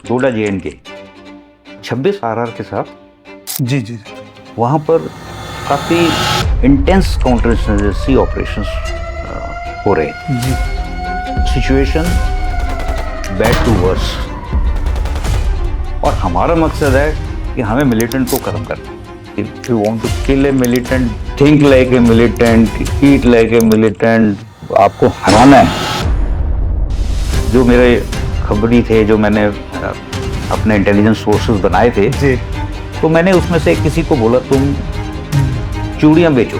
डोडा JNK 26 RR के साथ जी जी वहाँ पर काफ़ी इंटेंस काउंटर इंसर्जेंसी ऑपरेशंस हो रहे थे। जी सिचुएशन बैड टू वर्स, और हमारा मकसद है कि हमें मिलिटेंट को खत्म करना है। If you want to kill a militant, think like a militant, eat like a militant, आपको हराना है। जो मेरे खबरी थे, जो मैंने अपने इंटेलिजेंस सोर्सेज बनाए थे, जी तो मैंने उसमें से किसी को बोला तुम चूड़ियाँ बेचो।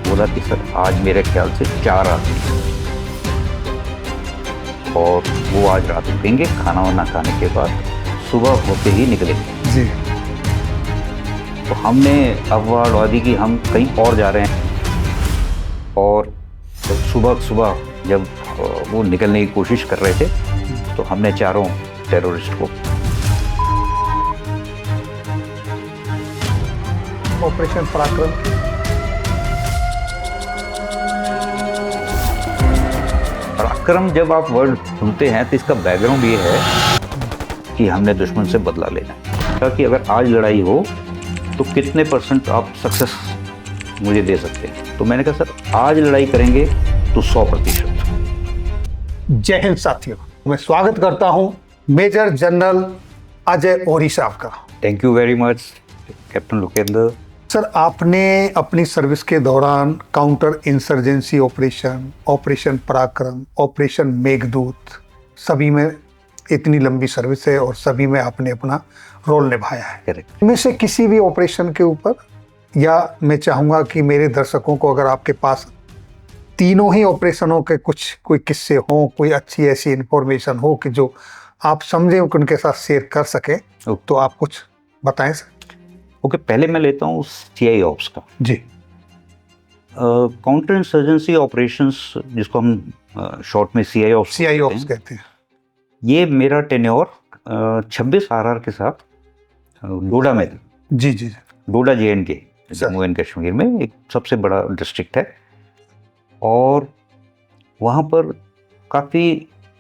बोला कि सर आज मेरे ख्याल से 4 आदमी, और वो आज रात रुकेंगे, खाना वाना खाने के बाद सुबह होते ही निकलेंगे। जी तो हमने अफवाह उड़ा दी कि हम कहीं और जा रहे हैं, और सुबह जब वो निकलने की कोशिश कर रहे थे तो हमने चारों टेररिस्ट को ऑपरेशन पराक्रम पराक्रम, जब आप वर्ड सुनते हैं तो इसका बैकग्राउंड ये है कि हमने दुश्मन से बदला लेना है। ताकि अगर आज लड़ाई हो तो कितने % आप सक्सेस मुझे दे सकते हैं। तो मैंने कहा सर आज लड़ाई करेंगे तो 100%। जय हिंद साथियों, मैं स्वागत करता हूं मेजर जनरल अजय ओरी साहब का। Thank you very much captain Lokendra. Sir, आपने अपनी सर्विस के दौरान काउंटर इंसर्जेंसी ऑपरेशन, ऑपरेशन पराक्रम, ऑपरेशन मेघदूत, सभी में इतनी लंबी सर्विस है और सभी में आपने अपना रोल निभाया है। करेक्ट। इनमें से किसी भी ऑपरेशन के ऊपर, या मैं चाहूँगा कि मेरे दर्शकों को अगर आपके पास तीनों ही ऑपरेशनों के कोई किस्से हों, कोई अच्छी ऐसी इंफॉर्मेशन हो कि जो आप समझें कि उनके साथ शेयर कर सकें, तो आप कुछ बताएं सर। ओके, पहले मैं लेता हूँ CI ऑप्स का। जी। काउंटर इंसर्जेंसी ऑपरेशंस, जिसको हम शॉर्ट में CI ऑप्स कहते हैं। ये मेरा टेन्योर 26 RR के साथ डोडा में था। जी जी डोडा JNK जम्मू एंड कश्मीर में एक सबसे बड़ा डिस्ट्रिक्ट है, और वहाँ पर काफ़ी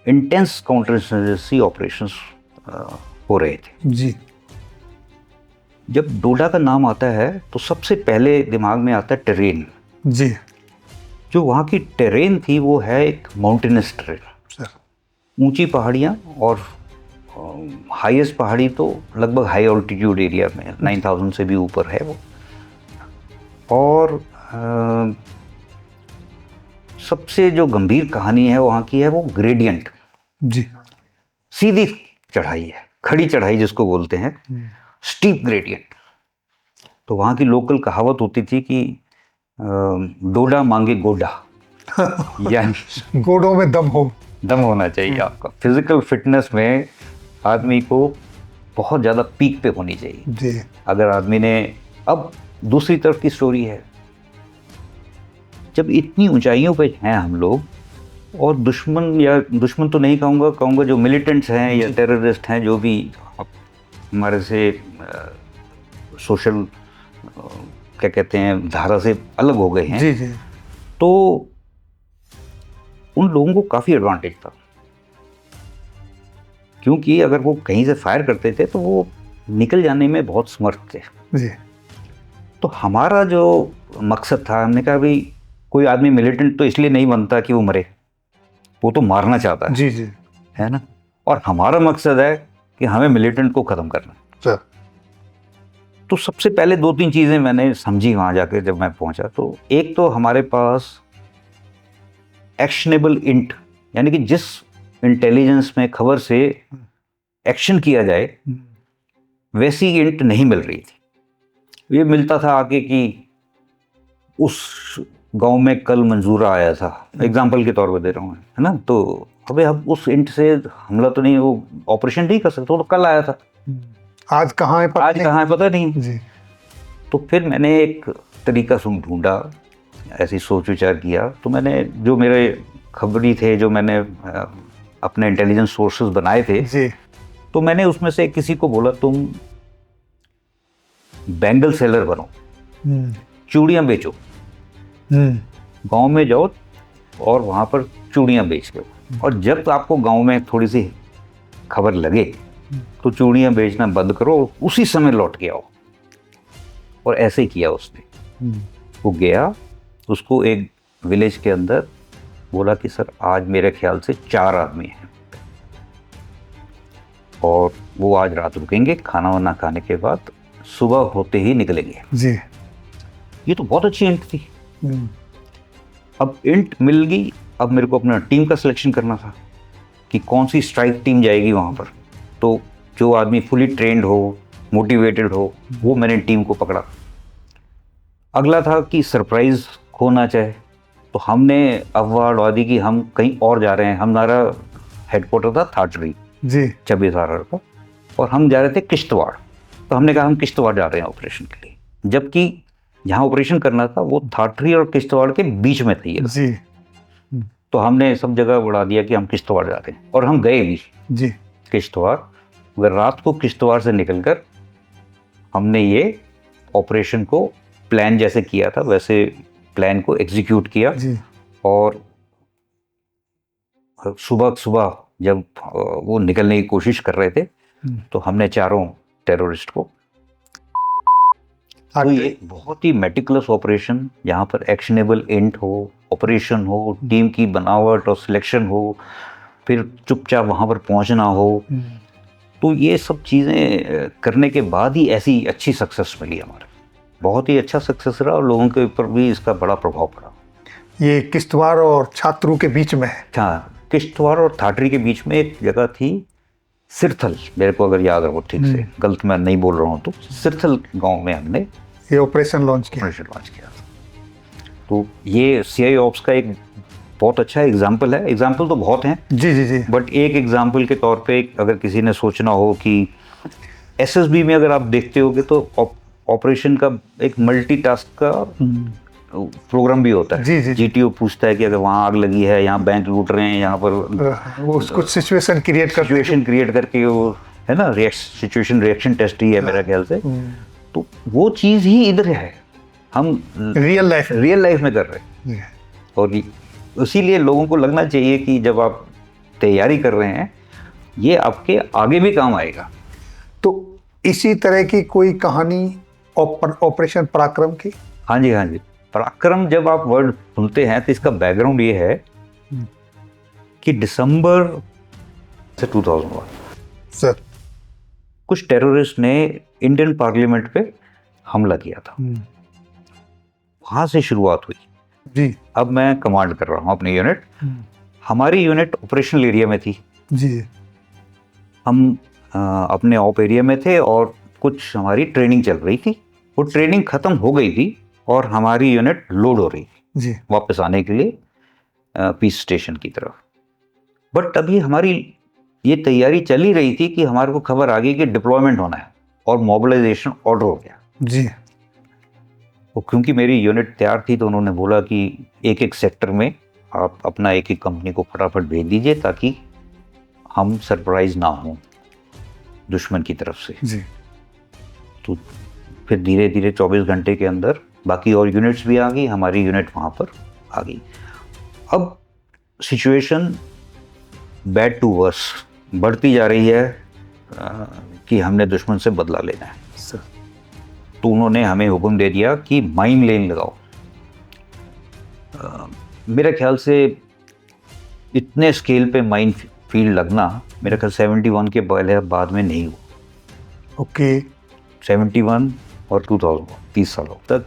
इंटेंस काउंटर इंसर्जेंसी ऑपरेशंस हो रहे थे। जी। जब डोडा का नाम आता है तो सबसे पहले दिमाग में आता है टेरेन। जी जो वहाँ की टेरेन थी वो है एक माउंटेनस टेरेन, सर। ऊंची पहाड़ियाँ, और हाईएस्ट पहाड़ी तो लगभग हाई ऑल्टीट्यूड एरिया में 9000 से भी ऊपर है वो। और सबसे जो गंभीर कहानी है वहाँ की है वो ग्रेडियंट। जी। सीधी चढ़ाई है, खड़ी चढ़ाई जिसको बोलते हैं, स्टीप ग्रेडियंट। तो वहाँ की लोकल कहावत होती थी कि डोडा मांगे गोडा, यानी गोडों में दम होना चाहिए आपका। फिजिकल फिटनेस में आदमी को बहुत ज़्यादा पीक पे होनी चाहिए। जी। अगर आदमी ने, अब दूसरी तरफ की स्टोरी है, जब इतनी ऊंचाइयों पे हैं हम लोग, और दुश्मन तो नहीं कहूँगा जो मिलिटेंट्स हैं या टेररिस्ट हैं, जो भी हमारे से सोशल क्या कहते हैं धारा से अलग हो गए हैं। जी जी। तो उन लोगों को काफ़ी एडवांटेज था, क्योंकि अगर वो कहीं से फायर करते थे तो वो निकल जाने में बहुत समर्थ थे। जी। तो हमारा जो मकसद था, हमने कहा भाई कोई आदमी मिलिटेंट तो इसलिए नहीं बनता कि वो मरे, वो तो मारना चाहता है। जी जी। है ना। और हमारा मकसद है कि हमें मिलिटेंट को ख़त्म करना सर। तो सबसे पहले 2-3 चीज़ें मैंने समझी वहाँ जाकर जब मैं पहुँचा। तो एक तो हमारे पास एक्शनेबल इंट, यानी कि जिस इंटेलिजेंस में खबर से एक्शन किया जाए वैसी इंट नहीं मिल रही थी। ये मिलता था आके कि उस गांव में कल मंजूरा आया था, एग्जाम्पल के तौर पर दे रहा हूँ, है ना। तो अबे हम उस इंट से हमला तो नहीं, वो ऑपरेशन नहीं कर सकते, वो तो कल आया था, आज कहाँ है पता नहीं जी। तो फिर मैंने एक तरीका सुन ढूंढा, ऐसी सोच विचार किया। तो मैंने, जो मेरे खबरी थे, जो मैंने अपने इंटेलिजेंस सोर्सेज बनाए थे जी। तो मैंने उसमें से किसी को बोला तुम बैंगल सेलर बनो, चूड़ियाँ बेचो, गांव में जाओ और वहाँ पर चूड़ियाँ बेच लो, और जब आपको गांव में थोड़ी सी खबर लगे तो चूड़ियाँ बेचना बंद करो और उसी समय लौट के आओ। और ऐसे ही किया उसने। वो गया, उसको एक विलेज के अंदर बोला कि सर आज मेरे ख्याल से 4 आदमी हैं और वो आज रात रुकेंगे, खाना वाना खाने के बाद सुबह होते ही निकलेंगे जी। ये तो बहुत अच्छी इंट थी। अब इंट मिल गई, अब मेरे को अपना टीम का सिलेक्शन करना था कि कौन सी स्ट्राइक टीम जाएगी वहाँ पर। तो जो आदमी फुली ट्रेंड हो, मोटिवेटेड हो, वो मैंने टीम को पकड़ा। अगला था कि सरप्राइज खो ना चाहे, तो हमने अफवाह उड़ा दी कि हम कहीं और जा रहे हैं। हमारा हेडक्वार्टर था थाटरी जी। 26 का, और हम जा रहे थे किश्तवाड़। तो हमने कहा हम किश्तवाड़ जा रहे हैं ऑपरेशन के लिए, जबकि जहाँ ऑपरेशन करना था वो थाटरी और किश्तवाड़ के बीच में थी जी। तो हमने सब जगह उड़ा दिया कि हम किश्तवाड़ जा रहे हैं, और हम गए भी जी। किश्तवाड़। मगर रात को किश्तवाड़ से निकलकर हमने ये ऑपरेशन को प्लान जैसे किया था वैसे प्लान को एग्जीक्यूट किया। जी। और सुबह सुबह जब वो निकलने की कोशिश कर रहे थे तो हमने चारों टेररिस्ट को, तो ये बहुत ही मेटिकुलस ऑपरेशन, यहाँ पर एक्शनेबल इंट हो, ऑपरेशन हो, टीम की बनावट और सिलेक्शन हो, फिर चुपचाप वहाँ पर पहुँचना हो, तो ये सब चीज़ें करने के बाद ही ऐसी अच्छी सक्सेस मिली हमारे। बहुत ही अच्छा सक्सेस रहा और लोगों के ऊपर भी इसका बड़ा प्रभाव पड़ा। ये किश्तवाड़ और छात्रों के बीच में है। हाँ, किश्तवाड़ और थाटरी के बीच में एक जगह थी सिरथल, मेरे को अगर याद हो ठीक से, गलत मैं नहीं बोल रहा हूँ तो सिरथल गांव में हमने ये ऑपरेशन लॉन्च किया। तो ये सीआई ऑप्स का एक बहुत अच्छा एग्जाम्पल है। एग्जाम्पल तो बहुत हैं जी जी जी, बट एक एग्जाम्पल के तौर पे अगर किसी ने सोचना हो कि एसएसबी में अगर आप देखते होगे तो ऑपरेशन का एक मल्टीटास्क का प्रोग्राम भी होता है। जी, जी। जीटीओ पूछता है कि अगर वहाँ आग लगी है, यहाँ बैंक लूट रहे हैं, यहाँ पर वो कुछ सिचुएशन क्रिएट करके वो है ना, सिचुएशन रिएक्शन टेस्ट ही है मेरा ख्याल से। तो वो चीज़ ही इधर है, हम रियल लाइफ में कर रहे हैं। और इसीलिए लोगों को लगना चाहिए कि जब आप तैयारी कर रहे हैं ये आपके आगे भी काम आएगा। तो इसी तरह की कोई कहानी ऑपरेशन पराक्रम की? हाँ जी, हाँ जी। पराक्रम जब आप वर्ड सुनते हैं तो इसका बैकग्राउंड ये है कि दिसंबर से 2001 सर कुछ टेररिस्ट ने इंडियन पार्लियामेंट पे हमला किया था। वहाँ से शुरुआत हुई जी। अब मैं कमांड कर रहा हूँ अपनी यूनिट। हमारी यूनिट ऑपरेशनल एरिया में थी जी। हम अपने ऑप एरिया में थे और कुछ हमारी ट्रेनिंग चल रही थी। वो ट्रेनिंग ख़त्म हो गई थी और हमारी यूनिट लोड हो रही थी जी वापस आने के लिए पीस स्टेशन की तरफ। बट अभी हमारी ये तैयारी चल ही रही थी कि हमारे को खबर आ गई कि डिप्लॉयमेंट होना है और मोबिलाइजेशन ऑर्डर हो गया जी। वो क्योंकि मेरी यूनिट तैयार थी तो उन्होंने बोला कि एक एक सेक्टर में आप अपना एक एक कंपनी को फटाफट भेज दीजिए ताकि हम सरप्राइज ना हों दुश्मन की तरफ से। जी। तो फिर धीरे धीरे 24 घंटे के अंदर बाकी और यूनिट्स भी आ गई, हमारी यूनिट वहाँ पर आ गई। अब सिचुएशन बैड टू वर्स बढ़ती जा रही है कि हमने दुश्मन से बदला लेना है। तो उन्होंने हमें हुक्म दे दिया कि माइन लेन लगाओ। मेरे ख्याल से इतने स्केल पे माइन फील्ड लगना मेरे ख्याल 71 के पहले बाद में नहीं हुआ। ओके। 71 और 2001 30 सालों तक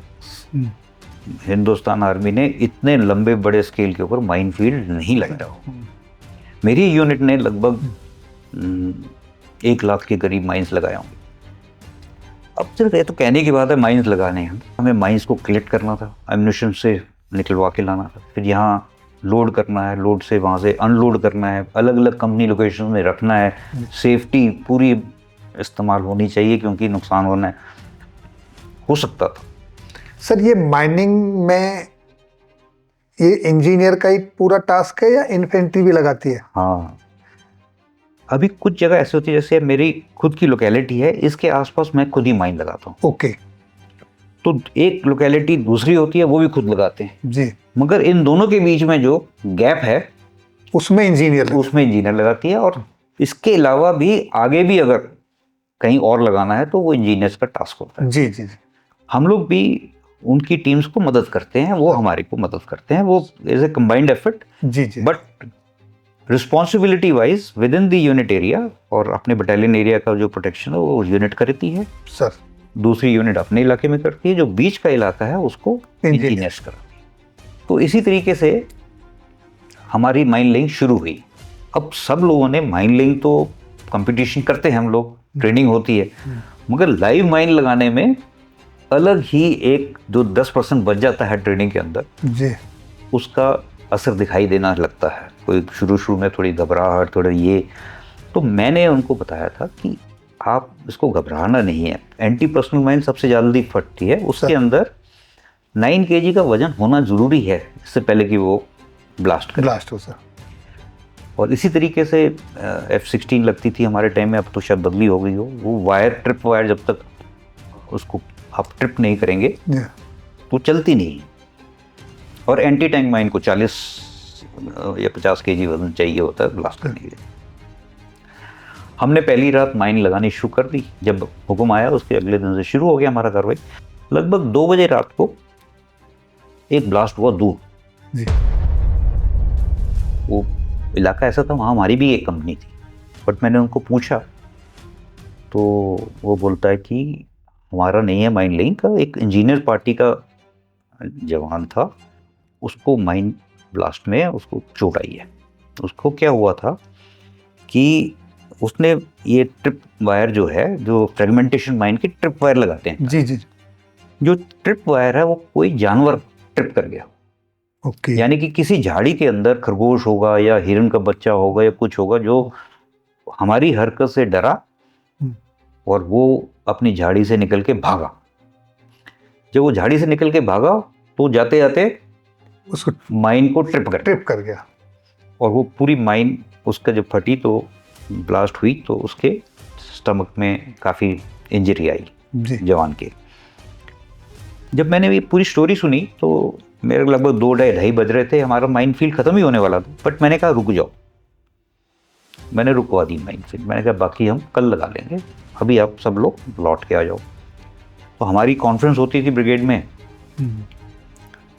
हिंदुस्तान आर्मी ने इतने लंबे बड़े स्केल के ऊपर माइन फील्ड नहीं लगाया। मेरी यूनिट ने लगभग 1 लाख के करीब माइंस लगाए होंगे। अब सिर्फ ये तो कहने की बात है माइंस लगाने हैं, हमें माइंस को कलेक्ट करना था, एम्यूनिशन से निकलवा के लाना था, फिर यहाँ लोड करना है, लोड से वहाँ से अनलोड करना है, अलग अलग कंपनी लोकेशन में रखना है, सेफ्टी पूरी इस्तेमाल होनी चाहिए क्योंकि नुकसान होना हो सकता था। सर ये माइनिंग में ये इंजीनियर का ही पूरा टास्क है या इन्फेंट्री भी लगाती है? हाँ, अभी कुछ जगह ऐसे होती है, जैसे मेरी खुद की लोकेलिटी है, इसके आसपास मैं खुद ही माइन लगाता हूँ। ओके। तो एक लोकेलिटी दूसरी होती है वो भी खुद लगाते हैं जी। मगर इन दोनों के बीच में जो गैप है उसमें इंजीनियर लगाती है और इसके अलावा भी आगे भी अगर कहीं और लगाना है तो वो इंजीनियर्स का टास्क होता है। जी जी जी। हम लोग भी उनकी टीम्स को मदद करते हैं, वो हमारी को मदद करते हैं, वो इज ए कंबाइंड एफर्ट। जी जी। But responsibility wise within the unit area और अपने बटालियन एरिया का जो प्रोटेक्शन है वो यूनिट करती है सर। दूसरी यूनिट अपने इलाके में करती है, जो बीच का इलाका है उसको इंजीनियर्स कराती है। तो इसी तरीके से हमारी माइन लेइंग शुरू हुई। अब सब लोगों ने माइन लेइंग तो कंपटीशन करते हैं, हम लोग ट्रेनिंग होती है, मगर लाइव माइन लगाने में अलग ही एक जो 10% बच जाता है ट्रेनिंग के अंदर जी, उसका असर दिखाई देना लगता है। कोई शुरू में थोड़ी घबराहट, थोड़ा ये, तो मैंने उनको बताया था कि आप इसको घबराना नहीं है। एंटी पर्सनल माइन सबसे जल्दी फटती है, उसके अंदर 9 kg का वजन होना जरूरी है इससे पहले कि वो ब्लास्ट हो सर। और इसी तरीके से F-16 लगती थी हमारे टाइम में, अब तो शायद बदली हो गई हो। वो वायर, ट्रिप वायर, जब तक उसको आप ट्रिप नहीं करेंगे तो चलती नहीं। और एंटी टैंक माइन को 40 या 50 kg वजन चाहिए होता है ब्लास्ट करने के लिए। हमने पहली रात माइन लगानी शुरू कर दी। जब हुक्म आया उसके अगले दिन से शुरू हो गया हमारा कार्रवाई। लगभग 2 बजे रात को एक ब्लास्ट हुआ दूर जी। वो इलाका ऐसा था, वहाँ हमारी भी एक कंपनी थी। बट मैंने उनको पूछा तो वो बोलता है कि हमारा नहीं है माइन लेइंग का, एक इंजीनियर पार्टी का जवान था, उसको माइन ब्लास्ट में उसको चोट आई है। उसको क्या हुआ था कि उसने ये ट्रिप वायर जो है, जो फ्रेगमेंटेशन माइन की ट्रिप वायर लगाते हैं, जी जी, जो ट्रिप वायर है वो कोई जानवर ट्रिप कर गया। ओके। यानी कि किसी झाड़ी के अंदर खरगोश होगा या हिरन का बच्चा होगा या कुछ होगा जो हमारी हरकत से डरा और वो अपनी झाड़ी से निकल के भागा। जब वो झाड़ी से निकल के भागा तो जाते जाते उसको माइन को ट्रिप कर गया और वो पूरी माइन उसका जब फटी तो ब्लास्ट हुई तो उसके स्टमक में काफ़ी इंजरी आई जी। जवान के। जब मैंने ये पूरी स्टोरी सुनी तो मेरे लगभग 2-2:30 बज रहे थे, हमारा माइन फील्ड ख़त्म ही होने वाला था। बट मैंने कहा रुक जाओ, मैंने रुकवा दी माइन फील्ड। मैंने कहा बाकी हम कल लगा लेंगे, अभी आप सब लोग लौट के आ जाओ। तो हमारी कॉन्फ्रेंस होती थी ब्रिगेड में।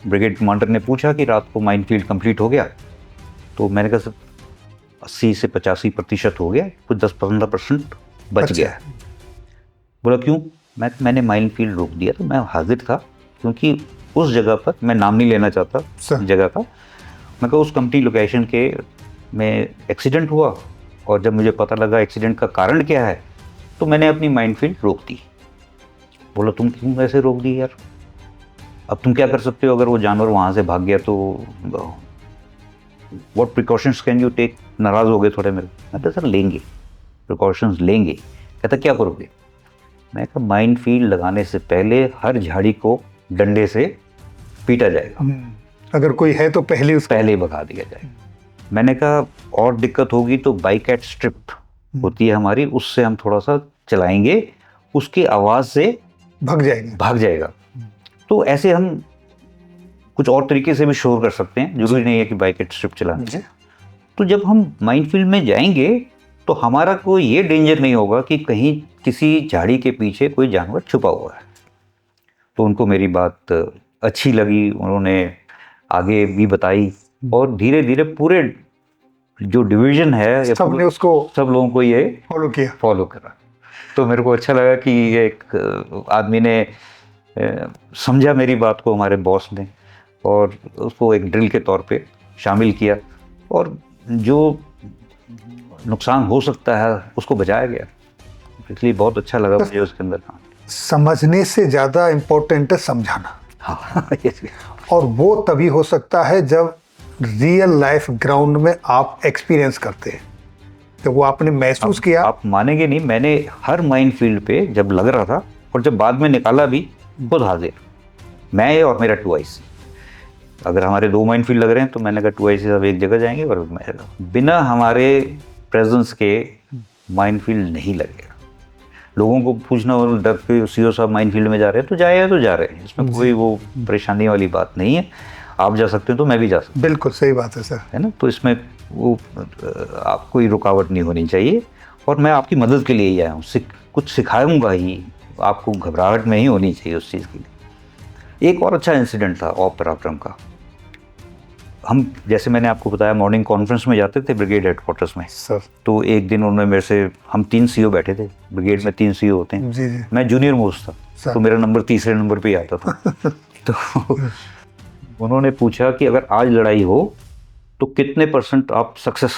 ब्रिगेड कमांडर ने पूछा कि रात को माइन फील्ड कंप्लीट हो गया? तो मैंने कहा सर 80 से 85% हो गया, कुछ 10-15% बच गया है। बोला क्यों? मैंने माइन फील्ड रोक दिया। तो मैं हाजिर था क्योंकि उस जगह पर, मैं नाम नहीं लेना चाहता जगह का, मैं कहा उस कंपनी लोकेशन के में एक्सीडेंट हुआ और जब मुझे पता लगा एक्सीडेंट का कारण क्या है तो मैंने अपनी माइन फील्ड रोक दी। बोला तुम क्यों ऐसे रोक दी यार? अब तुम क्या कर सकते हो? अगर वो जानवर वहाँ से भाग गया तो what precautions can you take? नाराज़ हो गए थोड़े मेरे। मैं कहा सर लेंगे, प्रिकॉशंस लेंगे। कहता क्या करोगे? मैं कहा माइन फील्ड लगाने से पहले हर झाड़ी को डंडे से पीटा जाएगा, अगर कोई है तो पहले ही भगा दिया जाएगा। मैंने कहा और दिक्कत होगी तो बाइकैट स्ट्रिप होती है हमारी, उससे हम थोड़ा सा चलाएंगे, उसकी आवाज़ से भाग जाएगा। तो ऐसे हम कुछ और तरीके से भी शोर कर सकते हैं, जरूरी नहीं है कि बाइकैट स्ट्रिप चलाना है। तो जब हम माइन फील्ड में जाएंगे तो हमारा कोई ये डेंजर नहीं होगा कि कहीं किसी झाड़ी के पीछे कोई जानवर छुपा हुआ है। तो उनको मेरी बात अच्छी लगी, उन्होंने आगे भी बताई और धीरे धीरे पूरे जो डिवीजन है सबने उसको, सब लोगों को ये फॉलो करा। तो मेरे को अच्छा लगा कि एक आदमी ने समझा मेरी बात को, हमारे बॉस ने, और उसको एक ड्रिल के तौर पे शामिल किया और जो नुकसान हो सकता है उसको बचाया गया। इसलिए बहुत अच्छा लगा मुझे उसके अंदर। समझने से ज़्यादा इम्पोर्टेंट है समझाना। हाँ और वो तभी हो सकता है जब रियल लाइफ ग्राउंड में आप एक्सपीरियंस करते हैं, तो वो आपने महसूस किया। आप मानेंगे नहीं, मैंने हर माइन फील्ड पे जब लग रहा था और जब बाद में निकाला भी खुद हाजिर, मैं और मेरा 2IC। अगर हमारे 2 माइन फील्ड लग रहे हैं तो मैंने कहा 2IC सब एक जगह जाएंगे और बिना हमारे प्रेजेंस के माइन फील्ड नहीं लगेगा। लोगों को पूछना और डर के CO साहब माइन फील्ड में जा रहे हैं तो जा रहे हैं, इसमें कोई वो परेशानी वाली बात नहीं है। आप जा सकते हैं तो मैं भी जा सकता हूँ। बिल्कुल सही बात है सर, है ना? तो इसमें वो आप कोई रुकावट नहीं होनी चाहिए, और मैं आपकी मदद के लिए ही आया हूँ, कुछ सिखाऊंगा ही, आपको घबराहट नहीं होनी चाहिए उस चीज़ के लिए। एक और अच्छा इंसिडेंट था ऑफ पराक्रम का। हम, जैसे मैंने आपको बताया, मॉर्निंग कॉन्फ्रेंस में जाते थे ब्रिगेड हेडक्वार्टर्स में सर। तो एक दिन उन्होंने मेरे से, हम 3 सीओ बैठे थे, ब्रिगेड में 3 सीओ होते हैं, जी जी। मैं जूनियर मोस्ट था, सर। तो मेरा नंबर तीसरे नंबर पे ही आता था। तो उन्होंने पूछा कि अगर आज लड़ाई हो तो कितने % आप सक्सेस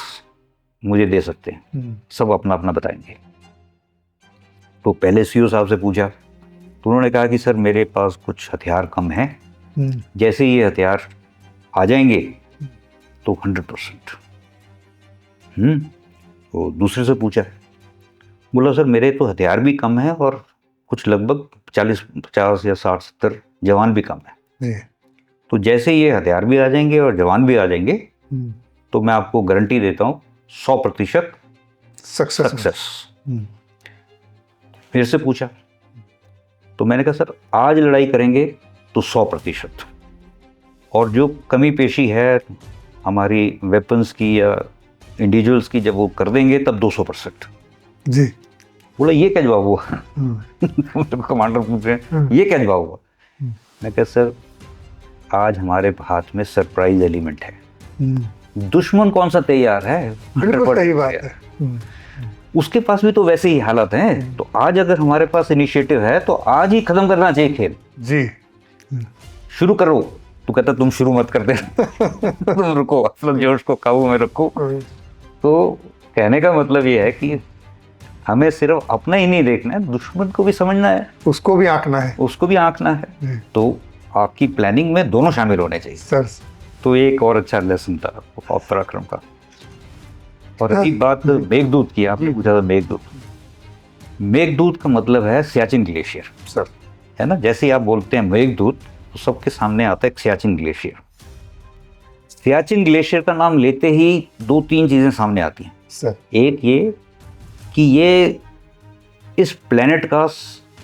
मुझे दे सकते हैं। सब अपना अपना बताएंगे। तो पहले सीओ साहब से पूछा तो उन्होंने कहा कि सर मेरे पास कुछ हथियार कम हैं, जैसे ये हथियार आ जाएंगे तो 100%। तो दूसरे से पूछा, बोला सर मेरे तो हथियार भी कम है और कुछ लगभग 40-50 या 60-70 जवान भी कम है, तो जैसे ये हथियार भी आ जाएंगे और जवान भी आ जाएंगे तो मैं आपको गारंटी देता हूँ 100% सक्सेस। फिर से पूछा तो मैंने कहा सर आज लड़ाई करेंगे तो 100%, और जो कमी पेशी है हमारी वेपन्स की या इंडिविजुअल्स की, जब वो कर देंगे तब 200%। जी। बोला ये क्या जवाब हुआ? कमांडर पूछ रहे हैं ये क्या जवाब हुआ? मैं कहा सर आज हमारे हाथ में सरप्राइज एलिमेंट है, दुश्मन कौन सा तैयार है, बिल्कुल सही बात है, उसके पास भी तो वैसे ही हालत हैं, तो आज अगर हमारे पास इनिशिएटिव है तो आज ही खत्म करना चाहिए खेल। जी। शुरू करो। तो कहता तुम शुरू मत कर देना, तुम रुको, अपना जोश को काबू में रखो। तो कहने का मतलब ये है कि हमें सिर्फ अपना ही नहीं देखना है, दुश्मन को भी समझना है, उसको भी आंकना है, उसको भी आंकना है। तो आपकी प्लानिंग में दोनों शामिल होने चाहिए सर। तो एक और अच्छा लेसन था ऑफ पराक्रम का। और एक बात मेघदूत की, आपने पूछा था मेघदूत। मेघदूत का मतलब है सियाचिन ग्लेशियर सर, है ना। जैसे ही आप बोलते हैं मेघदूत तो सबके सामने आता है सियाचिन ग्लेशियर। सियाचिन ग्लेशियर का नाम लेते ही 2-3 चीजें सामने आती हैं सर। एक ये कि ये इस प्लेनेट का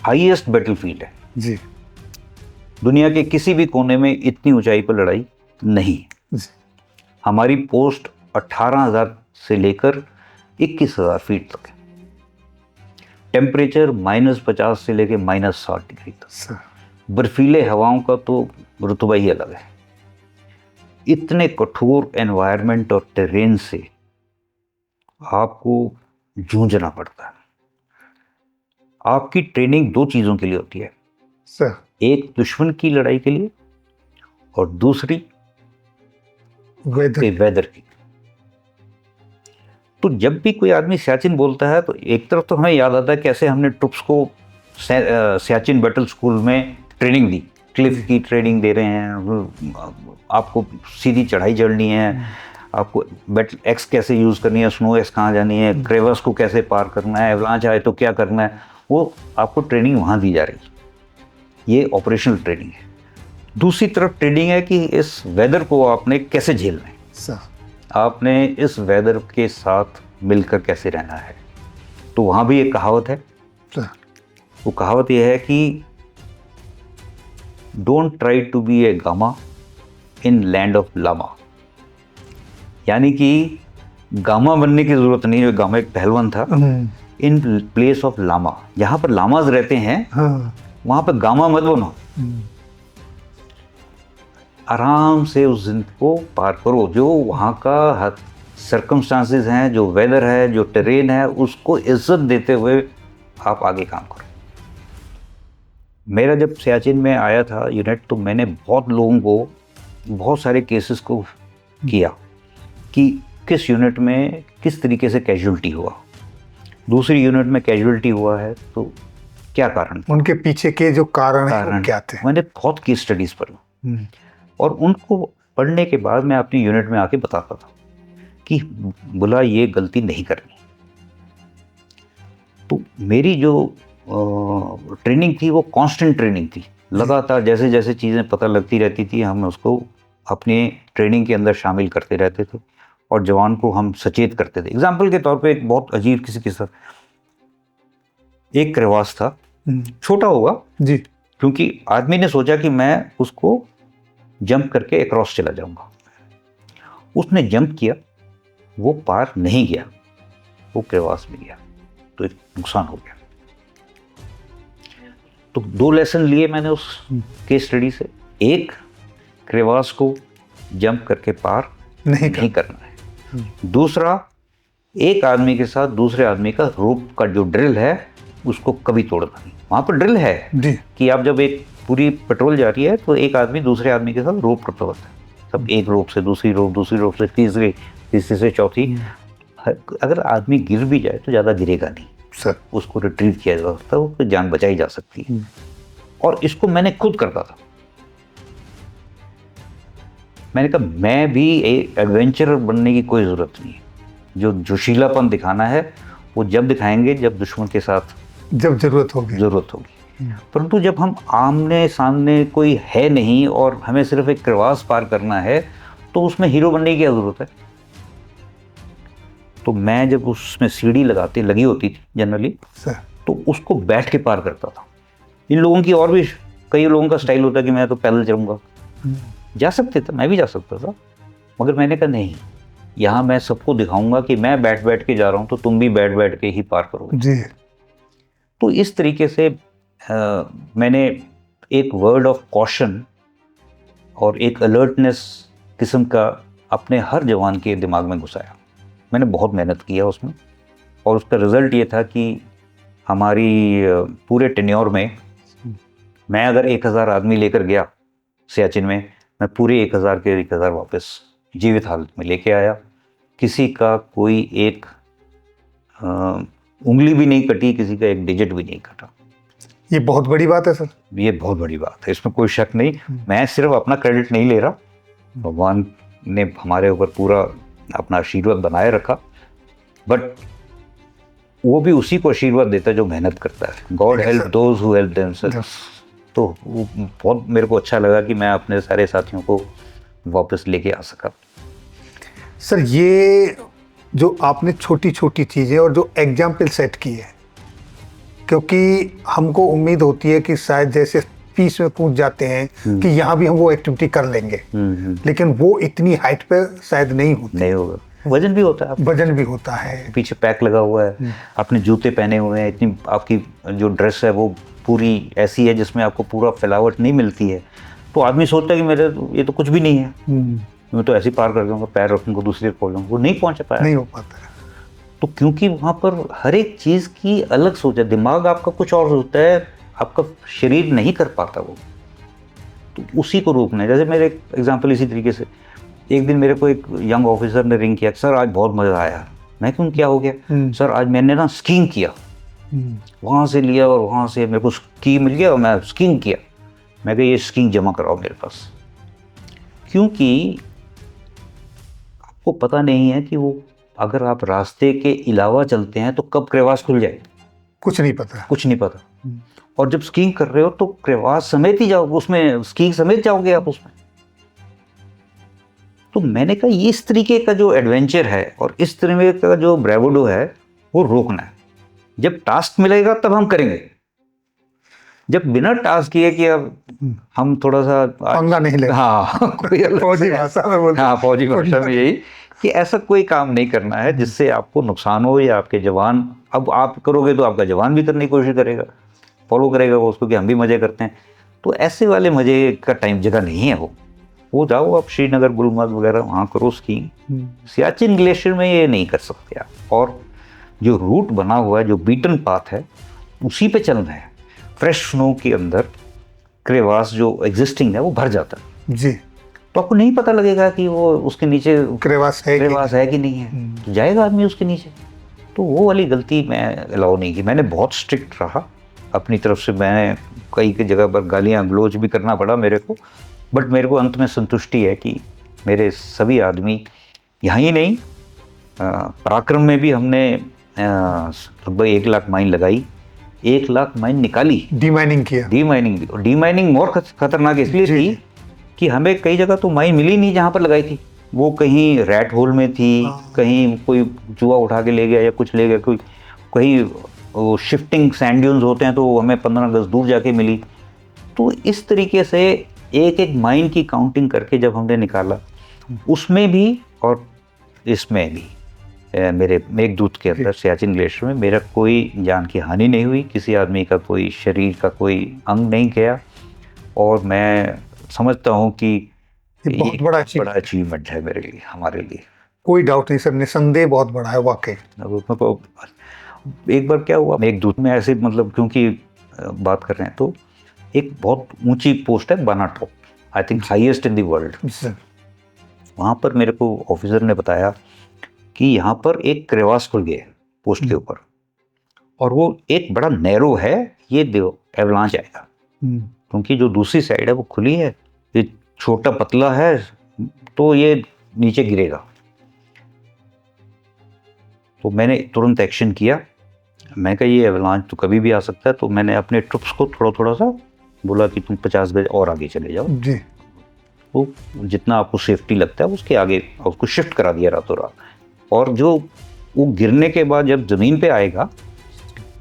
हाईएस्ट बैटलफील्ड है जी। दुनिया के किसी भी कोने में इतनी ऊंचाई पर लड़ाई नहीं है। हमारी पोस्ट 18,000 से लेकर 21,000 फीट तक है। टेम्परेचर -50 से लेकर -60 डिग्री तक। बर्फीले हवाओं का तो रुतबा ही अलग है। इतने कठोर एनवायरनमेंट और टेरेन से आपको जूझना पड़ता है। आपकी ट्रेनिंग 2 चीजों के लिए होती है सर। एक दुश्मन की लड़ाई के लिए और दूसरी वेदर की। तो जब भी कोई आदमी सियाचिन बोलता है तो एक तरफ तो हमें याद आता है कैसे हमने ट्रुप्स को सियाचिन बैटल स्कूल में ट्रेनिंग दी, क्लिफ की ट्रेनिंग दे रहे हैं, आपको सीधी चढ़ाई चढ़नी है, आपको बैटल एक्स कैसे यूज़ करनी है, स्नो एक्स कहाँ जानी है, क्रेवस को कैसे पार करना है, एवलांच आए तो क्या करना है, वो आपको ट्रेनिंग वहाँ दी जा रही है। ये ऑपरेशनल ट्रेनिंग है। दूसरी तरफ ट्रेनिंग है कि इस वेदर को आपने कैसे झेलना है सर, आपने इस वेदर के साथ मिलकर कैसे रहना है। तो वहाँ भी एक कहावत है सर। वो कहावत ये है कि don't try to be a Gama in land of Lama. यानी कि गामा बनने की जरूरत नहीं है। गामा एक पहलवान था। इन प्लेस ऑफ लामा, जहाँ पर लामाज रहते हैं वहाँ पर गामा मत बनो। आराम से उस दिन को पार करो। जो वहाँ का सर्कमस्टांसेस हैं, जो वेदर है, जो टेरेन है, उसको इज्जत देते हुए आप आगे काम करो। मेरा जब सियाचिन में आया था यूनिट, तो मैंने बहुत लोगों को, बहुत सारे केसेस को किया कि किस यूनिट में किस तरीके से कैजुअल्टी हुआ, दूसरी यूनिट में कैजुअल्टी हुआ है तो क्या कारण, उनके पीछे के जो कारण हैं क्या थे। मैंने बहुत केस स्टडीज पढ़ी और उनको पढ़ने के बाद मैं अपनी यूनिट में आके बताता था कि बोला ये गलती नहीं करनी। तो मेरी जो ट्रेनिंग थी वो कांस्टेंट ट्रेनिंग थी, लगातार जैसे जैसे चीज़ें पता लगती रहती थी हम उसको अपने ट्रेनिंग के अंदर शामिल करते रहते थे और जवान को हम सचेत करते थे। एग्जाम्पल के तौर पे एक बहुत अजीब किसी के साथ एक क्रेवास था, छोटा होगा जी, क्योंकि आदमी ने सोचा कि मैं उसको जंप करके अक्रॉस चला जाऊंगा। उसने जंप किया वो पार नहीं गया, वो क्रेवास में गया, तो एक नुकसान हो गया। तो 2 लेसन लिए मैंने उस केस स्टडी से। एक, क्रेवास को जंप करके पार नहीं करना है। दूसरा, एक आदमी के साथ दूसरे आदमी का रोप का जो ड्रिल है उसको कभी तोड़ना नहीं। वहाँ पर ड्रिल है जी। कि आप जब एक पूरी पेट्रोल जा रही है तो एक आदमी दूसरे आदमी के साथ रोप करता होता है, सब एक रोप से दूसरी रोप से तीसरी से चौथी। अगर आदमी गिर भी जाए तो ज़्यादा गिरेगा नहीं सर, उसको रिट्रीव किया जा सकता है, उसकी जान बचाई जा सकती है। और इसको मैंने खुद करता था। मैंने कहा मैं भी एक एडवेंचरर बनने की कोई ज़रूरत नहीं है। जो जोशीलापन दिखाना है वो जब दिखाएंगे जब दुश्मन के साथ जब ज़रूरत होगी। परंतु जब हम आमने सामने कोई है नहीं और हमें सिर्फ एक क्रेवास पार करना है तो उसमें हीरो बनने की क्या ज़रूरत है। तो मैं जब उसमें सीढ़ी लगी होती थी जनरली सर, तो उसको बैठ के पार करता था। इन लोगों की और भी कई लोगों का स्टाइल होता है कि मैं तो पैदल चलूँगा, जा सकते थे, मैं भी जा सकता था, मगर मैंने कहा नहीं, यहाँ मैं सबको दिखाऊंगा कि मैं बैठ के जा रहा हूँ तो तुम भी बैठ के ही पार करोगे जी। तो इस तरीके से मैंने एक वर्ड ऑफ कॉशन और एक अलर्टनेस किस्म का अपने हर जवान के दिमाग में घुसाया। मैंने बहुत मेहनत किया उसमें और उसका रिज़ल्ट ये था कि हमारी पूरे टेन्योर में मैं अगर 1000 आदमी लेकर गया सियाचिन में, मैं पूरे 1000 वापस जीवित हालत में लेके आया। किसी का कोई एक उंगली भी नहीं कटी, किसी का एक डिजिट भी नहीं कटा। ये बहुत बड़ी बात है सर। ये बहुत बड़ी बात है, इसमें कोई शक नहीं। मैं सिर्फ अपना क्रेडिट नहीं ले रहा, भगवान ने हमारे ऊपर पूरा अपना आशीर्वाद बनाए रखा, बट वो भी उसी को आशीर्वाद देता है जो मेहनत करता है। God help those who help themselves. तो वो बहुत मेरे को अच्छा लगा कि मैं अपने सारे साथियों को वापस लेके आ सका। सर, ये जो आपने छोटी छोटी चीज़ें और जो एग्जाम्पल सेट किए, क्योंकि हमको उम्मीद होती है कि शायद जैसे पीस में कूद जाते हैं कि यहाँ भी हम वो एक्टिविटी कर लेंगे, लेकिन वो इतनी हाइट पे शायद नहीं होगा। वजन भी होता है, वजन भी होता है, पीछे पैक लगा हुआ है, आपने जूते पहने हुए हैं, इतनी आपकी जो ड्रेस है वो पूरी ऐसी है जिसमें आपको पूरा फैलावट नहीं मिलती है। तो आदमी सोचता है कि मेरे ये तो कुछ भी नहीं है, मैं तो ऐसे ही पार कर जाऊंगा, पैर रखूंगा दूसरी खोल जाऊंगा, वो नहीं पहुंच पाया, नहीं हो पाता है। तो क्योंकि वहाँ पर हर एक चीज़ की अलग सोच है, दिमाग आपका कुछ और सोचता है, आपका शरीर नहीं कर पाता वो, तो उसी को रोकना है। जैसे मेरे एग्जांपल इसी तरीके से, एक दिन मेरे को एक यंग ऑफिसर ने रिंग किया, सर आज बहुत मज़ा आया। मैं क्यों, क्या हो गया? सर आज मैंने ना स्कीइंग किया, वहाँ से लिया और वहाँ से मेरे को स्की मिल गया और मैं स्कीइंग किया। मैं कहा ये स्कीइंग जमा कराओ मेरे पास, क्योंकि आपको पता नहीं है कि वो अगर आप रास्ते के अलावा चलते हैं तो कब क्रेवास खुल जाए, कुछ नहीं पता। और जब स्कीइंग कर रहे हो तो क्रेवास समेत ही जाओगे, उसमें स्कीइंग समेत जाओगे आप उसमें। तो मैंने कहा ये इस तरीके का जो एडवेंचर है और इस तरीके का जो ब्रेवोडो है वो रोकना है। जब टास्क मिलेगा तब हम करेंगे, जब बिना टास्क किए कि अब हम थोड़ा सा पंगा नहीं लेगा। हाँ, कोई फौजी भाषा में बोलते हैं। हाँ, फौजी भाषा में यही कि ऐसा कोई काम नहीं करना है जिससे आपको नुकसान हो या आपके जवान, अब आप करोगे तो आपका जवान भी करने की कोशिश करेगा, फॉलो करेगा वो उसको कि हम भी मज़े करते हैं। तो ऐसे वाले मज़े का टाइम जगह नहीं है वो जाओ आप श्रीनगर, गुलमर्ग वगैरह वहाँ करो स्कीइंग। सियाचिन ग्लेशियर में ये नहीं कर सकते आप। और जो रूट बना हुआ है, जो बीटन पाथ है, उसी पे चलना है। फ्रेश स्नो के अंदर क्रेवास जो एग्जिस्टिंग है वो भर जाता है जी, तो आपको नहीं पता लगेगा कि वो उसके नीचे क्रेवास है कि नहीं है, तो जाएगा आदमी उसके नीचे। तो वो वाली गलती मैं अलाउ नहीं की। मैंने बहुत स्ट्रिक्ट रहा अपनी तरफ से, मैंने कई जगह पर गालियाँ गलोच भी करना पड़ा मेरे को, बट मेरे को अंत में संतुष्टि है कि मेरे सभी आदमी, यहाँ ही नहीं पराक्रम में भी हमने लगभग 1 लाख माइन लगाई, 1 लाख माइन निकाली, डीमाइनिंग किया। डीमाइनिंग मोर खतरनाक इसलिए थी कि हमें कई जगह तो माइन मिली नहीं जहाँ पर लगाई थी, वो कहीं रैट होल में थी, कहीं कोई चूहा उठा के ले गया या कुछ ले गया, कोई कहीं वो शिफ्टिंग सैंड ड्यून्स होते हैं तो हमें 15 गज दूर जाके मिली। तो इस तरीके से एक एक माइन की काउंटिंग करके जब हमने निकाला, उसमें भी और इसमें भी मेरे मेघदूत के अंदर सियाचिन ग्लेशियर में मेरा कोई जान की हानि नहीं हुई, किसी आदमी का कोई शरीर का कोई अंग नहीं गया। और मैं समझता हूँ कि ये बहुत बड़ा अचीवमेंट है मेरे लिए, हमारे लिए। कोई डाउट नहीं सर, निसंदेह बहुत बड़ा है वाकई। अब एक बार क्या हुआ, मेघदूत में ऐसे मतलब क्योंकि बात कर रहे हैं तो एक बहुत ऊंची पोस्ट है बाना top, I think highest in the world. वहाँ पर मेरे को ऑफिसर ने बताया कि यहाँ पर एक क्रेवास खुल गया है पोस्ट के ऊपर, और वो एक बड़ा नैरो है, ये एवलांच आएगा, क्योंकि जो दूसरी साइड है वो खुली है, ये छोटा पतला है, तो ये नीचे गिरेगा। तो मैंने तुरंत एक्शन किया, मैं कहा ये एवलांच तो कभी भी आ सकता है। तो मैंने अपने ट्रुप्स को थोड़ा थोड़ा सा बोला कि तुम 50 गज और आगे चले जाओ जी। वो जितना आपको सेफ्टी लगता है उसके आगे उसको शिफ्ट करा दिया रातों रात। और जो वो गिरने के बाद जब ज़मीन पे आएगा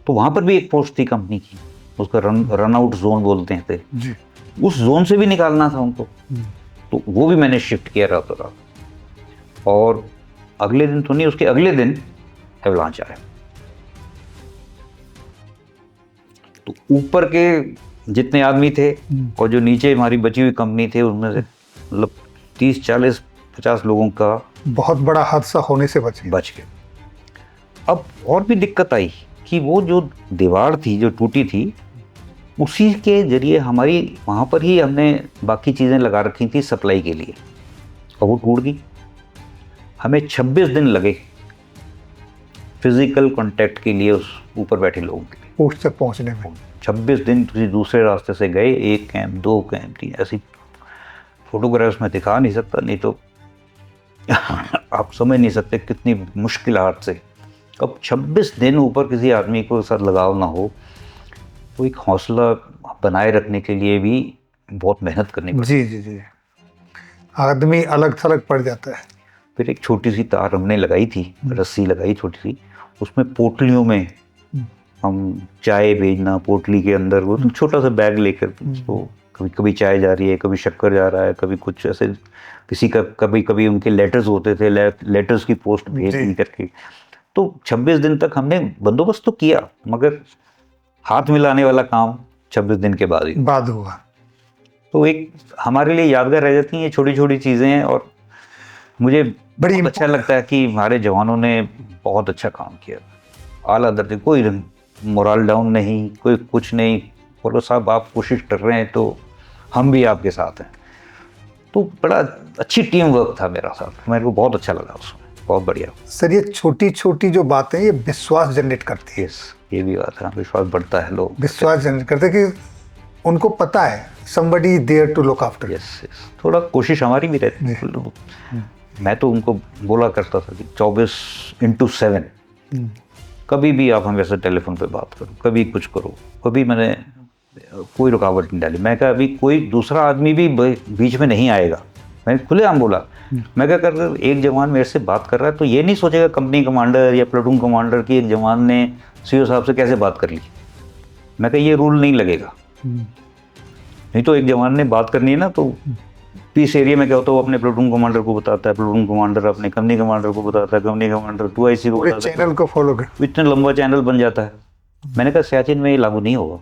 तो वहाँ पर भी एक पोस्ट थी कंपनी की, उसका रन आउट जोन बोलते हैं थे जी। उस जोन से भी निकालना था उनको, तो वो भी मैंने शिफ्ट किया रातों रात। और अगले दिन तो नहीं, उसके अगले दिन एवलांच आया। तो ऊपर के जितने आदमी थे और जो नीचे हमारी बची हुई कंपनी थे उनमें से मतलब 30, 40, 50 लोगों का बहुत बड़ा हादसा होने से बच गए। अब और भी दिक्कत आई कि वो जो दीवार थी जो टूटी थी उसी के जरिए हमारी वहाँ पर ही हमने बाकी चीज़ें लगा रखी थी सप्लाई के लिए, और वो टूट गई। हमें 26 दिन लगे फिजिकल कांटेक्ट के लिए उस ऊपर बैठे लोगों के लिए पोस्ट तक पहुँचने में। 26 दिन किसी दूसरे रास्ते से गए, 1 कैंप 2 कैंप 3, ऐसी फोटोग्राफ्स में दिखा नहीं सकता, नहीं तो आप समझ नहीं सकते कितनी मुश्किल हाथ से। अब 26 दिन ऊपर किसी आदमी को साथ लगाव ना हो, तो एक हौसला बनाए रखने के लिए भी बहुत मेहनत करनी पड़ती है। जी जी जी, आदमी अलग थलग पड़ जाता है। फिर एक छोटी सी तार हमने लगाई थी, रस्सी लगाई छोटी सी, उसमें पोटलियों में हम चाय भेजना, पोटली के अंदर वो छोटा सा बैग लेकर उसको, कभी कभी चाय जा रही है, कभी शक्कर जा रहा है, कभी कुछ ऐसे किसी का, कभी कभी उनके लेटर्स होते थे, लेटर्स की पोस्ट भेज करके। तो 26 दिन तक हमने बंदोबस्त तो किया, मगर हाथ मिलाने वाला काम 26 दिन के बाद हुआ। तो एक हमारे लिए यादगार रह जाती हैं ये छोटी छोटी चीज़ें। और मुझे बड़ी अच्छा लगता है कि हमारे जवानों ने बहुत अच्छा काम किया, आला दर्जे, कोई मोरल डाउन नहीं, कोई कुछ नहीं, बोलो साहब आप कोशिश कर रहे हैं तो हम भी आपके साथ हैं। तो बड़ा अच्छी टीम वर्क था मेरा साथ, मेरे को बहुत अच्छा लगा उसमें, बहुत बढ़िया। सर ये छोटी छोटी जो बातें ये विश्वास जनरेट करती है। यस, ये भी बात है, विश्वास बढ़ता है, लोग विश्वास जनरेट करते हैं कि उनको पता है somebody there to look after। Yes, थोड़ा कोशिश हमारी भी रहती है। मैं तो उनको बोला करता था कि 24/7 कभी भी आप हमें से टेलीफोन पे बात करो, कभी कुछ करो, कभी मैंने कोई रुकावट नहीं डाली। मैं कहा अभी कोई दूसरा आदमी भी बीच में नहीं आएगा, मैंने खुलेआम बोला। मैं क्या कर रहा, एक जवान मेरे से बात कर रहा है तो ये नहीं सोचेगा कंपनी कमांडर या प्लाटून कमांडर की एक जवान ने सीओ साहब से कैसे बात कर ली। मैं कहा ये रूल नहीं लगेगा, नहीं तो एक जवान ने बात करनी है ना तो पीस एरिया में क्या होता है, वो अपने प्लाटून कमांडर को बताता है, प्लाटून कमांडर अपने कंपनी कमांडर को बताता है, कंपनी कमांडर 2IC को बताता है, चैनल को फॉलो कर, इतना लंबा चैनल बन जाता है। मैंने कहा सियाचिन में ये लागू नहीं होगा,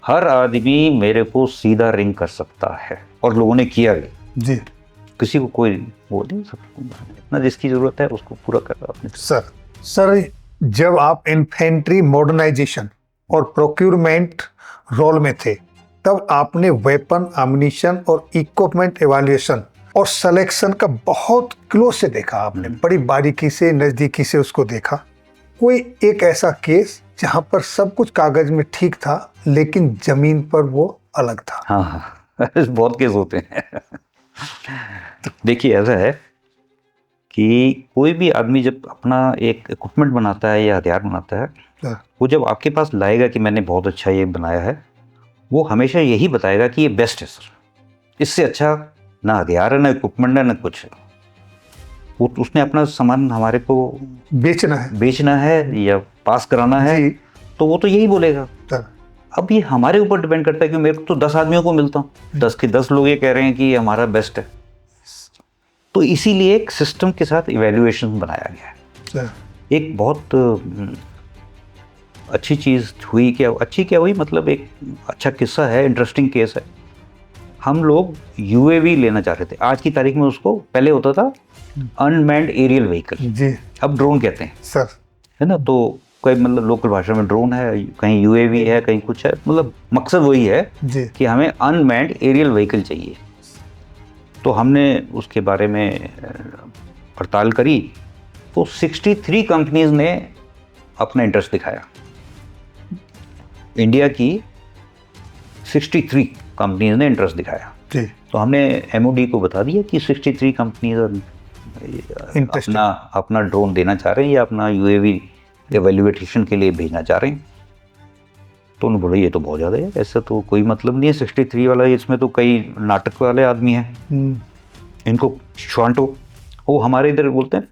हर आदमी मेरे को सीधा रिंग कर सकता है, और लोगों ने किया भी जी। किसी को कोई वो नहीं, सबको इतना जिसकी जरूरत है उसको पूरा कर रहा आपने। सर जब आप इन्फेंट्री मॉडर्नाइजेशन और प्रोक्यूरमेंट रोल में थे तब आपने वेपन, एम्युनिशन और इक्विपमेंट इवैल्यूएशन और सिलेक्शन का बहुत क्लोज से देखा, आपने बड़ी बारीकी से, नज़दीकी से उसको देखा। कोई एक ऐसा केस जहां पर सब कुछ कागज में ठीक था लेकिन जमीन पर वो अलग था? हाँ, बहुत केस होते हैं। देखिए ऐसा है कि कोई भी आदमी जब अपना एक इक्विपमेंट बनाता है या हथियार बनाता है, वो जब आपके पास लाएगा कि मैंने बहुत अच्छा ये बनाया है, वो हमेशा यही बताएगा कि ये बेस्ट है सर, इससे अच्छा ना हथियार है, ना इक्विपमेंट है, ना कुछ है। वो उसने अपना सामान हमारे को बेचना है या पास कराना है, तो वो तो यही बोलेगा। अब ये हमारे ऊपर डिपेंड करता है कि मेरे को तो 10 आदमियों को मिलता हूँ, 10 के 10 लोग ये कह रहे हैं कि हमारा बेस्ट है। तो इसीलिए एक सिस्टम के साथ इवैल्यूएशन बनाया गया है। सर, एक बहुत अच्छी चीज़ हुई, क्या अच्छी क्या हुई, मतलब एक अच्छा किस्सा है, इंटरेस्टिंग केस है। हम लोग यूएवी लेना चाह रहे थे आज की तारीख में, उसको पहले होता था अनमैन्ड एरियल व्हीकल, जी अब ड्रोन कहते हैं, सर। है ना। तो कोई मतलब लोकल भाषा में ड्रोन है, कहीं यूएवी है, कहीं कुछ है, मतलब मकसद वही है जी कि हमें अनमैन्ड एरियल व्हीकल चाहिए। तो हमने उसके बारे में पड़ताल करी, तो 63 कंपनीज ने अपना इंटरेस्ट दिखाया। इंडिया की 63 कंपनीज ने इंटरेस्ट दिखाया। जी तो हमने एमओडी को बता दिया कि 63 कंपनीज Interesting. अपना ड्रोन देना चाह रहे हैं या अपना यूएवी एवेल्युएशन के लिए भेजना चाह रहे हैं। तो उन्होंने बोला ये तो बहुत ज़्यादा है, ऐसा तो कोई मतलब नहीं है 63 वाला, इसमें तो कई नाटक वाले आदमी हैं, इनको छांटो। वो हमारे इधर बोलते हैं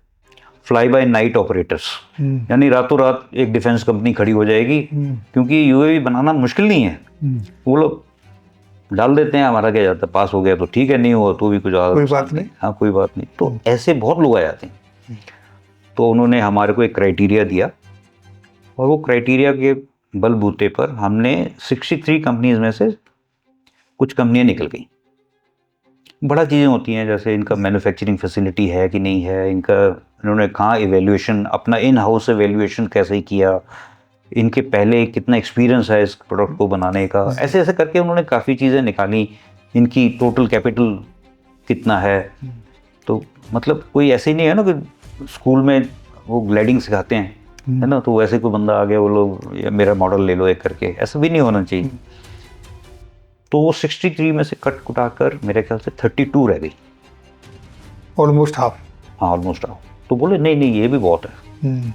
फ्लाई बाय नाइट ऑपरेटर्स, यानी रातों रात एक डिफेंस कंपनी खड़ी हो जाएगी, क्योंकि यूएवी बनाना मुश्किल नहीं है, वो लोग डाल देते हैं, हमारा क्या जाता है, पास हो गया तो ठीक है, नहीं हुआ तो भी कुछ कोई बात नहीं। हाँ कोई बात नहीं। तो ऐसे बहुत लोग आ जाते हैं। तो उन्होंने हमारे को एक क्राइटेरिया दिया, और वो क्राइटेरिया के बलबूते पर हमने 63 कंपनीज में से कुछ कंपनियां निकल गई। बड़ा चीज़ें होती हैं, जैसे इनका मैन्युफैक्चरिंग फैसिलिटी है कि नहीं है, इन्होंने कहाँ इवेल्युएशन, अपना इन हाउस इवेल्युएशन कैसे किया, इनके पहले कितना एक्सपीरियंस है इस प्रोडक्ट को बनाने का, ऐसे ऐसे करके उन्होंने काफ़ी चीज़ें निकाली। इनकी टोटल कैपिटल कितना है। तो मतलब कोई ऐसे ही नहीं है ना कि स्कूल में वो ग्लाइडिंग सिखाते हैं, है ना, तो वैसे कोई बंदा आ गया, वो लोग या मेरा मॉडल ले लो एक करके, ऐसा भी नहीं होना चाहिए। तो वो 63 में से कट कुटा कर मेरे ख्याल से 32 रह गई, ऑलमोस्ट हाफ। हाँ ऑलमोस्ट हाफ। तो बोले नहीं नहीं ये भी बहुत है,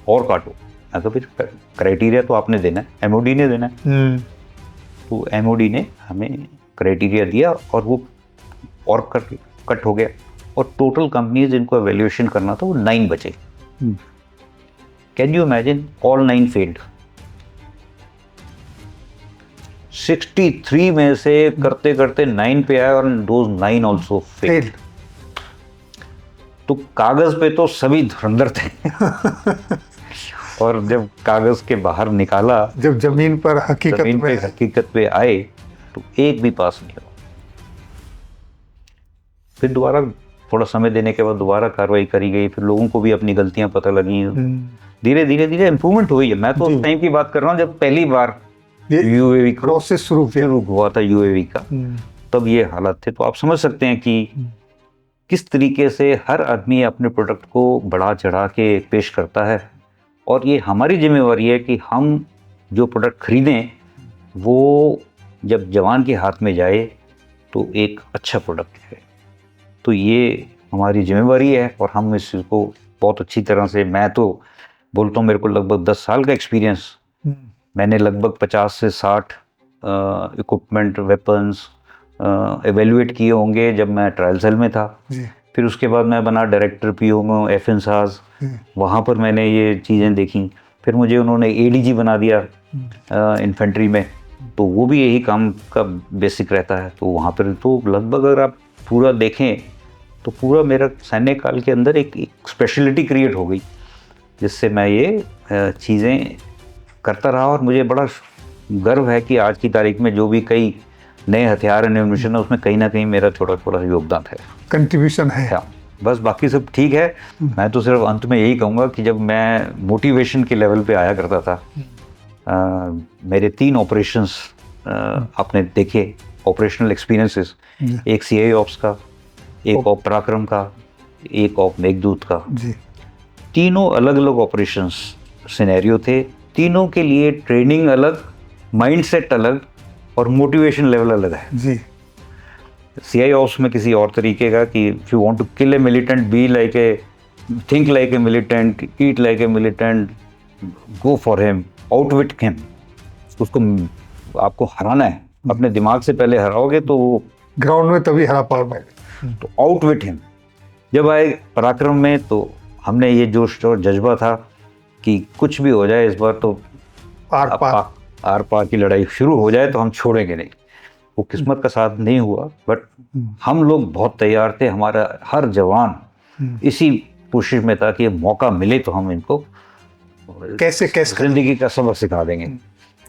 और काटो। मैं कहा फिर क्राइटेरिया तो आपने देना है, एमओडी ने देना है। तो एमओडी ने हमें क्राइटेरिया दिया, और वो और कट हो गया, और टोटल कंपनीज जिनको एवेल्युएशन करना था वो 9 बचे। Can you imagine, all 9 failed. 63 में से करते करते 9 पे आए, और दोज 9 ऑल्सो फेल्ड। तो कागज पे तो सभी धुरंधर थे और जब कागज के बाहर निकाला, जब जमीन पर हकीकत पे आए, तो एक भी पास नहीं हुआ। फिर दोबारा थोड़ा समय देने के बाद दोबारा कार्रवाई करी गई, फिर लोगों को भी अपनी गलतियां पता लगी, धीरे धीरे इम्प्रूवमेंट हुई है। मैं तो उस टाइम की बात कर रहा हूँ जब पहली बार यूएवी प्रोसेस शुरू हुआ था यूएवी का, तब ये हालात थे। तो आप समझ सकते हैं कि किस तरीके से हर आदमी अपने प्रोडक्ट को बढ़ा चढ़ा के पेश करता है, और ये हमारी जिम्मेवारी है कि हम जो प्रोडक्ट खरीदें वो जब जवान के हाथ में जाए तो एक अच्छा प्रोडक्ट है। तो ये हमारी जिम्मेवारी है, और हम इस चीज़ को बहुत अच्छी तरह से, मैं तो बोलता हूँ मेरे को लगभग 10 साल का एक्सपीरियंस, मैंने लगभग 50 से 60 इक्विपमेंट, वेपन्स एवेल्युएट किए होंगे जब मैं ट्रायल सेल में था। फिर उसके बाद मैं बना डायरेक्टर पीओ में एफएनसाज, वहाँ पर मैंने ये चीज़ें देखी। फिर मुझे उन्होंने एडीजी बना दिया इन्फेंट्री में, तो वो भी यही काम का बेसिक रहता है। तो वहाँ पर तो लगभग अगर आप पूरा देखें तो पूरा मेरा सैन्य काल के अंदर एक स्पेशलिटी क्रिएट हो गई, जिससे मैं ये चीज़ें करता रहा। और मुझे बड़ा गर्व है कि आज की तारीख में जो भी कई नए हथियार एंड इनोवेशन है, उसमें कहीं ना कहीं मेरा छोटा छोटा योगदान है, कंट्रीब्यूशन है। हाँ, बस बाकी सब ठीक है। मैं तो सिर्फ अंत में यही कहूँगा कि जब मैं मोटिवेशन के लेवल पे आया करता था, मेरे 3 ऑपरेशंस आपने देखे, ऑपरेशनल एक्सपीरियंसेस, एक सीआई ऑप्स का, एक ऑप पराक्रम का, एक ऑप मेघदूत का। तीनों अलग अलग ऑपरेशंस सिनेरियो थे, तीनों के लिए ट्रेनिंग अलग, माइंडसेट अलग, और मोटिवेशन लेवल अलग है जी। सीआई ऑप्स में किसी और तरीके का कि if you want to kill a militant, be like a, think like a militant, eat like a militant, go for him, outwit him. उसको आपको हराना है, अपने दिमाग से पहले हराओगे तो वो ग्राउंड में तभी हरा पाओगे। तो आउटविट हिम। जब आए पराक्रम में तो हमने ये जोश और जज्बा था कि कुछ भी हो जाए इस बार तो आर पार की लड़ाई शुरू हो जाए तो हम छोड़ेंगे नहीं। वो किस्मत का साथ नहीं हुआ, बट हम लोग बहुत तैयार थे, हमारा हर जवान इसी कोशिश में था कि मौका मिले तो हम इनको कैसे जिंदगी का सबक सिखा देंगे।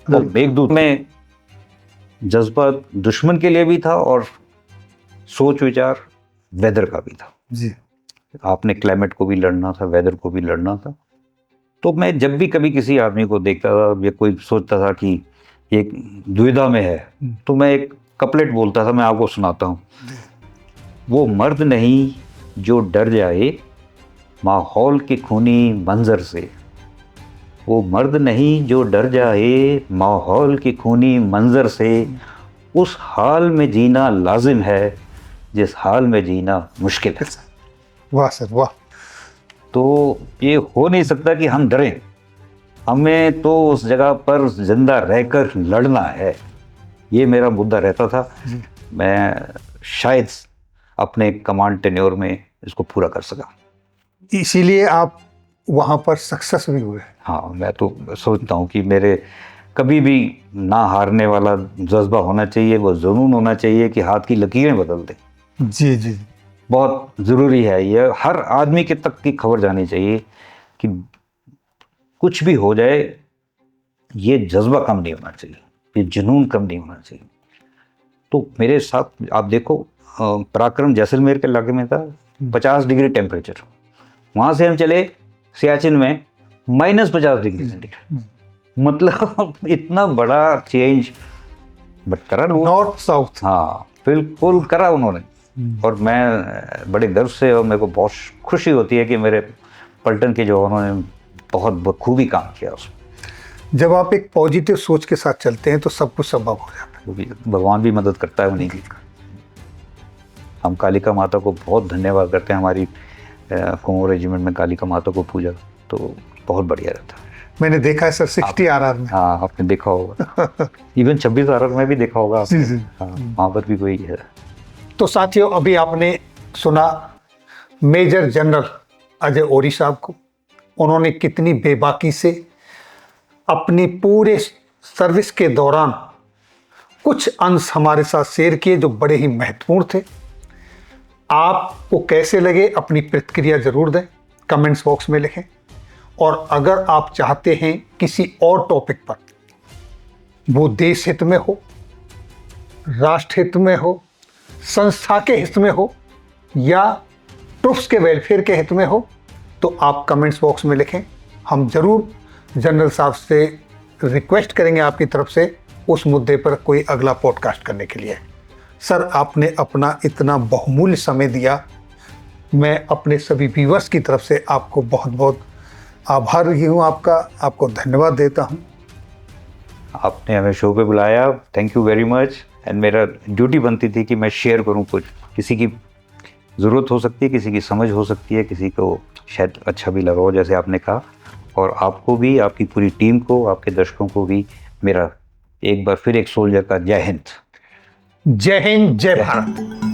तो मेघदूत में जज्बा दुश्मन के लिए भी था और सोच विचार वेदर का भी था। जी। आपने क्लाइमेट को भी लड़ना था, वेदर को भी लड़ना था। तो मैं जब भी कभी किसी आदमी को देखता था या कोई सोचता था कि एक दुविधा में है, तो मैं एक कपलेट बोलता था, मैं आपको सुनाता हूँ। वो मर्द नहीं जो डर जाए माहौल के खूनी मंजर से, वो मर्द नहीं जो डर जाए माहौल के खूनी मंजर से, उस हाल में जीना लाजिम है जिस हाल में जीना मुश्किल है। वाह सर वाह। तो ये हो नहीं सकता कि हम डरें, हमें तो उस जगह पर जिंदा रहकर लड़ना है। ये मेरा मुद्दा रहता था। मैं शायद अपने कमांड टेन्योर में इसको पूरा कर सका, इसीलिए आप वहाँ पर सक्सेस भी हुए। हाँ, मैं तो सोचता हूँ कि मेरे कभी भी ना हारने वाला जज्बा होना चाहिए, वो जुनून होना चाहिए कि हाथ की लकीरें बदल दें। जी जी। बहुत ज़रूरी है ये, हर आदमी के तक की खबर जानी चाहिए कि कुछ भी हो जाए ये जज्बा कम नहीं होना चाहिए, ये जुनून कम नहीं होना चाहिए। तो मेरे साथ आप देखो, पराक्रम जैसलमेर के इलाके में था, 50 डिग्री टेम्परेचर, वहाँ से हम चले सियाचिन में -50 डिग्री सेंटीग्रेड। मतलब इतना बड़ा चेंज, बट करा ना वो। North south. हाँ बिल्कुल करा उन्होंने। और मैं बड़े गर्व से, और मेरे को बहुत खुशी होती है कि मेरे पलटन के जो उन्होंने बहुत बखूबी काम किया उसमें। जब आप एक पॉजिटिव सोच के साथ चलते हैं तो सब कुछ संभव हो जाता है। वो भी भगवान भी मदद करता है उन्हीं की। हम कालिका माता को बहुत धन्यवाद करते हैं। हमारी कुंवर रेजिमेंट में कालिका माता को पूजा तो बहुत बढ़िया रहता है। मैंने देखा है सर 60 RR में। हाँ आपने देखा होगा। इवन 26 RR में भी देखा होगा आपने। हाँ, वहाँ पर भी कोई है। तो साथियों, अभी आपने सुना मेजर जनरल अजय ओरी साहब को। उन्होंने कितनी बेबाकी से अपनी पूरे सर्विस के दौरान कुछ अंश हमारे साथ शेयर किए जो बड़े ही महत्वपूर्ण थे। आपको कैसे लगे अपनी प्रतिक्रिया जरूर दें, कमेंट्स बॉक्स में लिखें। और अगर आप चाहते हैं किसी और टॉपिक पर, वो देश हित में हो, राष्ट्र हित में हो, संस्था के हित में हो या ट्रूप्स के वेलफेयर के हित में हो, तो आप कमेंट्स बॉक्स में लिखें। हम जरूर जनरल साहब से रिक्वेस्ट करेंगे आपकी तरफ से उस मुद्दे पर कोई अगला पॉडकास्ट करने के लिए। सर, आपने अपना इतना बहुमूल्य समय दिया। मैं अपने सभी व्यूअर्स की तरफ से आपको बहुत बहुत आभारी हूँ, आपको धन्यवाद देता हूँ। आपने हमें शो पे बुलाया, thank you very much. And मेरा ड्यूटी बनती थी कि मैं शेयर करूँ कुछ। किसी की ज़रूरत हो सकती है, किसी की समझ हो सकती है, किसी को शायद अच्छा भी लगा हो जैसे आपने कहा। और आपको भी, आपकी पूरी टीम को, आपके दर्शकों को भी मेरा एक बार फिर एक सोल्जर का जय हिंद। जय हिंद, जय भारत।